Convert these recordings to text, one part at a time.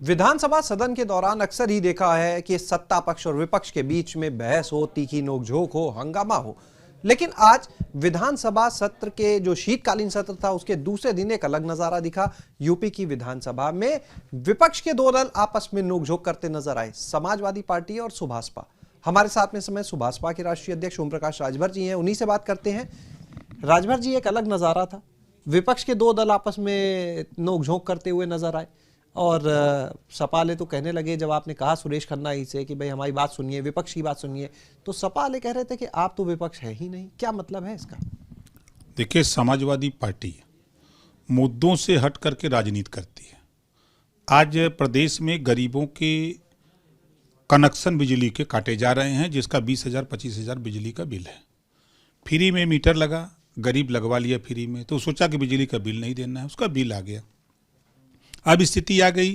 विधानसभा सदन के दौरान अक्सर ही देखा है कि सत्ता पक्ष और विपक्ष के बीच में बहस हो, तीखी नोकझोंक हो, हंगामा हो। लेकिन आज विधानसभा सत्र के जो शीतकालीन सत्र था उसके दूसरे दिन एक अलग नजारा दिखा। यूपी की विधानसभा में विपक्ष के दो दल आपस में नोकझोंक करते नजर आए, समाजवादी पार्टी और सुभाषपा। हमारे साथ में समय सुभाषपा के राष्ट्रीय अध्यक्ष ओम प्रकाश राजभर जी हैं, उन्हीं से बात करते हैं। राजभर जी, एक अलग नजारा था, विपक्ष के दो दल आपस में नोकझोंक करते हुए नजर आए और सपा वाले तो कहने लगे, जब आपने कहा सुरेश खन्ना ही से कि भाई हमारी बात सुनिए, विपक्ष की बात सुनिए, तो सपा वाले कह रहे थे कि आप तो विपक्ष है ही नहीं। क्या मतलब है इसका? देखिए, समाजवादी पार्टी मुद्दों से हट करके राजनीति करती है। आज प्रदेश में गरीबों के कनेक्शन बिजली के काटे जा रहे हैं, जिसका 20,000 25,000 बिजली का बिल है। फ्री में मीटर लगा, गरीब लगवा लिया फ्री में, तो सोचा कि बिजली का बिल नहीं देना है, उसका बिल आ गया। अब स्थिति आ गई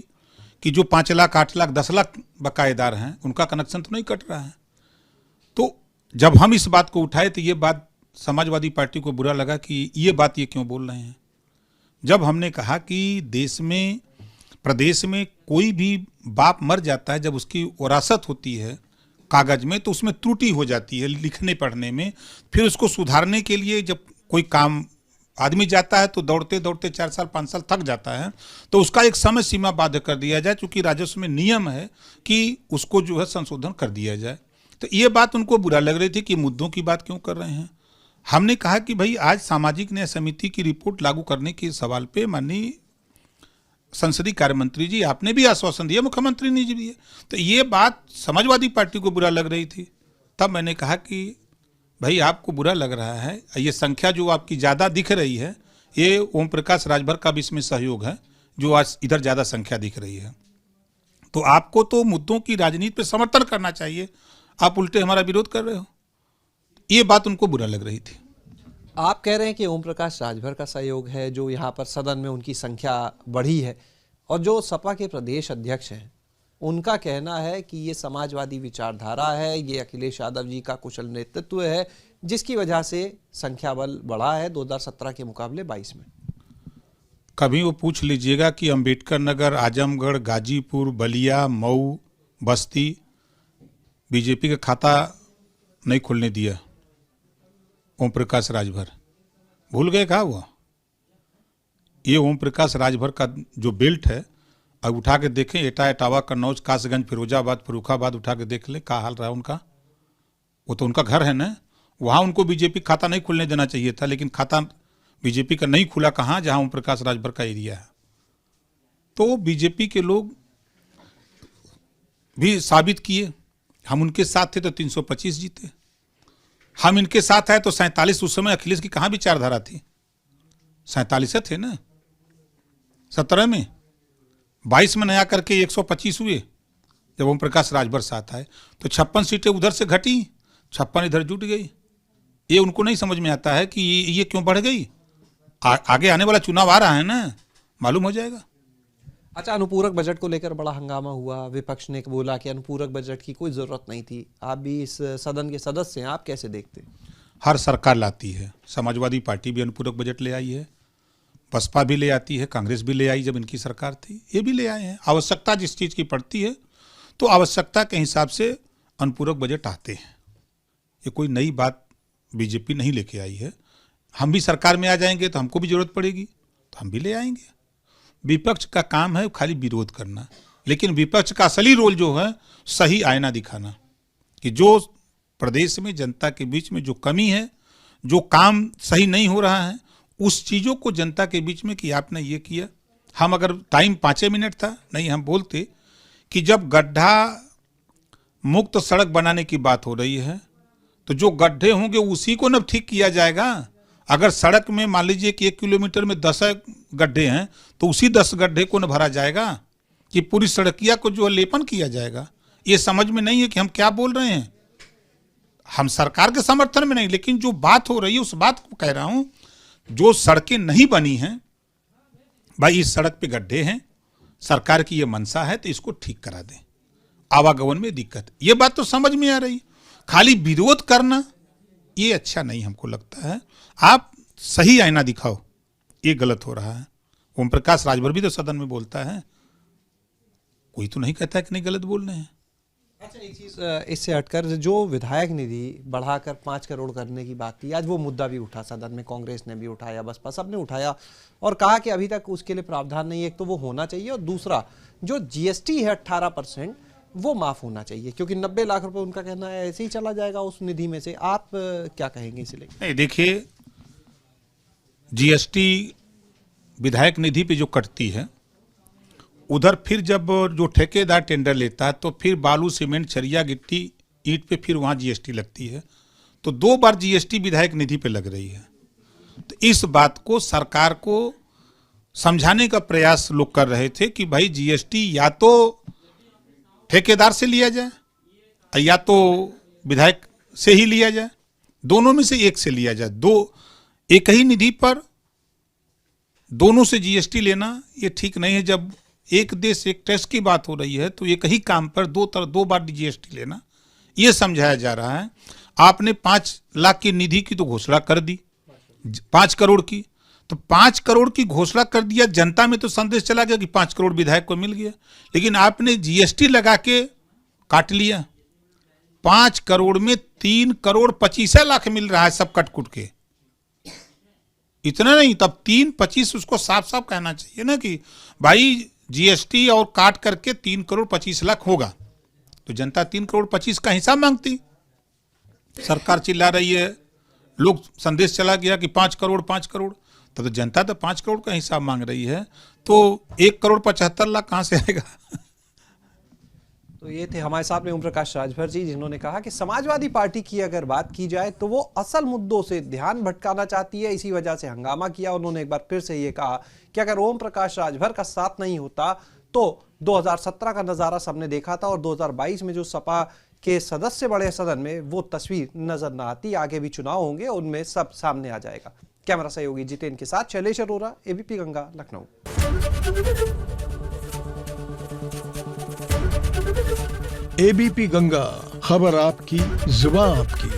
कि जो 5 लाख 8 लाख 10 लाख बकायेदार हैं उनका कनेक्शन तो नहीं कट रहा है। तो जब हम इस बात को उठाए तो ये बात समाजवादी पार्टी को बुरा लगा कि ये बात ये क्यों बोल रहे हैं। जब हमने कहा कि देश में प्रदेश में कोई भी बाप मर जाता है, जब उसकी वरासत होती है कागज में, तो उसमें त्रुटि हो जाती है लिखने पढ़ने में। फिर उसको सुधारने के लिए जब कोई काम आदमी जाता है तो दौड़ते दौड़ते 4 साल 5 साल थक जाता है, तो उसका एक समय सीमा बाध्य कर दिया जाए, क्योंकि राजस्व में नियम है कि उसको जो है संशोधन कर दिया जाए। तो ये बात उनको बुरा लग रही थी कि मुद्दों की बात क्यों कर रहे हैं। हमने कहा कि भाई आज सामाजिक न्याय समिति की रिपोर्ट लागू करने के सवाल पे माननीय संसदीय कार्य मंत्री जी आपने भी आश्वासन दिया, मुख्यमंत्री ने जी दिया, तो ये बात समाजवादी पार्टी को बुरा लग रही थी। तब मैंने कहा कि भाई आपको बुरा लग रहा है, ये संख्या जो आपकी ज़्यादा दिख रही है, ये ओम प्रकाश राजभर का भी इसमें सहयोग है, जो आज इधर ज़्यादा संख्या दिख रही है। तो आपको तो मुद्दों की राजनीति पे समर्थन करना चाहिए, आप उल्टे हमारा विरोध कर रहे हो। ये बात उनको बुरा लग रही थी। आप कह रहे हैं कि ओम प्रकाश राजभर का सहयोग है, जो यहाँ पर सदन में उनकी संख्या बढ़ी है, और जो सपा के प्रदेश अध्यक्ष हैं उनका कहना है कि ये समाजवादी विचारधारा है, ये अखिलेश यादव जी का कुशल नेतृत्व है, जिसकी वजह से संख्या बल बढ़ा है 2017 के मुकाबले 22 में। कभी वो पूछ लीजिएगा कि अंबेडकर नगर, आजमगढ़, गाजीपुर, बलिया, मऊ, बस्ती बीजेपी का खाता नहीं खुलने दिया ओम प्रकाश राजभर। भूल गए कहा हुआ? ये ओम प्रकाश राजभर का जो बेल्ट है, अब उठा के देखें, एटा, इटावा, कन्नौज, कासगंज, फिरोजाबाद, फर्रुखाबाद उठा के देख लें, क्या हाल रहा उनका। वो तो उनका घर है ना, वहाँ उनको बीजेपी खाता नहीं खुलने देना चाहिए था, लेकिन खाता बीजेपी का नहीं खुला कहाँ, जहाँ ओम प्रकाश राजभर का एरिया है। तो बीजेपी के लोग भी साबित किए, हम उनके साथ थे तो 325 जीते, हम इनके साथ आए तो 47। उस समय अखिलेश की कहाँ विचारधारा थी, 47 थे ना। 17 में 22 में नया करके 125 हुए। जब ओम प्रकाश राजभर साथ आए तो 56 सीटें उधर से घटी, 56 इधर जुट गई। ये उनको नहीं समझ में आता है कि ये क्यों बढ़ गई। आगे आने वाला चुनाव आ रहा है ना, मालूम हो जाएगा। अच्छा, अनुपूरक बजट को लेकर बड़ा हंगामा हुआ, विपक्ष ने बोला कि अनुपूरक बजट की कोई जरूरत नहीं थी। आप भी इस सदन के सदस्य हैं, आप कैसे देखते? हर सरकार लाती है, समाजवादी पार्टी भी अनुपूरक बजट ले आई है, बसपा भी ले आती है, कांग्रेस भी ले आई, जब इनकी सरकार थी ये भी ले आए हैं। आवश्यकता जिस चीज़ की पड़ती है तो आवश्यकता के हिसाब से अनुपूरक बजट आते हैं। ये कोई नई बात बीजेपी नहीं लेके आई है। हम भी सरकार में आ जाएंगे तो हमको भी जरूरत पड़ेगी तो हम भी ले आएंगे। विपक्ष का काम है खाली विरोध करना, लेकिन विपक्ष का असली रोल जो है सही आईना दिखाना, कि जो प्रदेश में जनता के बीच में जो कमी है, जो काम सही नहीं हो रहा है, उस चीज़ों को जनता के बीच में कि आपने ये किया। हम अगर टाइम 5 मिनट था नहीं, हम बोलते कि जब गड्ढा मुक्त सड़क बनाने की बात हो रही है तो जो गड्ढे होंगे उसी को न ठीक किया जाएगा। अगर सड़क में मान लीजिए कि 1 किलोमीटर में 10 गड्ढे हैं तो उसी 10 गड्ढे को न भरा जाएगा कि पूरी सड़किया को जो लेपन किया जाएगा। ये समझ में नहीं है कि हम क्या बोल रहे हैं। हम सरकार के समर्थन में नहीं, लेकिन जो बात हो रही है उस बात को कह रहा हूं। जो सड़कें नहीं बनी हैं, भाई इस सड़क पे गड्ढे हैं, सरकार की ये मंशा है तो इसको ठीक करा दें, आवागमन में दिक्कत, ये बात तो समझ में आ रही। खाली विरोध करना ये अच्छा नहीं हमको लगता है। आप सही आईना दिखाओ, ये गलत हो रहा है। ओम प्रकाश राजभर भी तो सदन में बोलता है कोई तो नहीं कहता कि नहीं गलत बोल रहे हैं। अच्छा, एक चीज इससे हटकर जो विधायक निधि बढ़ाकर 5 करोड़ करने की बात थी, आज वो मुद्दा भी उठा सदन में, कांग्रेस ने भी उठाया, बसपा सबने उठाया और कहा कि अभी तक उसके लिए प्रावधान नहीं है। एक तो वो होना चाहिए और दूसरा जो जीएसटी है 18% वो माफ होना चाहिए, क्योंकि 90 लाख रुपए उनका कहना है ऐसे ही चला जाएगा उस निधि में से। आप क्या कहेंगे इसे लेकर? नहीं, देखिए, जीएसटी विधायक निधि पे जो कटती है, उधर फिर जब जो ठेकेदार टेंडर लेता है तो फिर बालू, सीमेंट, छरिया, गिट्टी, ईंट पे फिर वहाँ जीएसटी लगती है। तो 2 बार जीएसटी विधायक निधि पे लग रही है। तो इस बात को सरकार को समझाने का प्रयास लोग कर रहे थे कि भाई जीएसटी या तो ठेकेदार से लिया जाए या तो विधायक से ही लिया जाए, दोनों में से एक से लिया जाए। एक ही निधि पर दोनों से जीएसटी लेना ये ठीक नहीं है। जब एक देश एक टैक्स की बात हो रही है तो एक ही काम पर 2 बार जीएसटी लेना, ये समझाया जा रहा है। आपने 5 लाख की निधि की तो घोषणा कर दी, 5 करोड़ की, तो 5 करोड़ की घोषणा कर दिया, जनता में तो संदेश चला गया कि 5 करोड़ विधायक को मिल गया, लेकिन आपने जीएसटी लगा के काट लिया। 5 करोड़ में 3 करोड़ 25 लाख मिल रहा है सब कटकुट के। इतना नहीं, तब 3-25 उसको साफ साफ कहना चाहिए ना कि भाई जीएसटी और काट करके 3 करोड़ 25 लाख होगा, तो जनता 3 करोड़ 25 का हिसाब मांगती। सरकार चिल्ला रही है, लोग संदेश चला गया कि 5 करोड़ 5 करोड़, तब तो जनता तो 5 करोड़ का हिसाब मांग रही है, तो 1 करोड़ 75 लाख कहां से आएगा? तो ये थे हमारे सामने ओम प्रकाश राजभर जी, जिन्होंने कहा कि समाजवादी पार्टी की अगर बात की जाए तो वो असल मुद्दों से ध्यान भटकाना चाहती है, इसी वजह से हंगामा किया। उन्होंने एक बार फिर से ये कहा कि अगर ओम प्रकाश राजभर का साथ नहीं होता तो 2017 का नजारा सबने देखा था और 2022 में जो सपा के सदस्य बड़े सदन में वो तस्वीर नजर ना आती। आगे भी चुनाव होंगे, उनमें सब सामने आ जाएगा। कैमरा सहयोगी जितेन के साथ शैलेश अरोरा, एबीपी गंगा, लखनऊ। एबीपी गंगा, खबर आपकी, जुबान आपकी।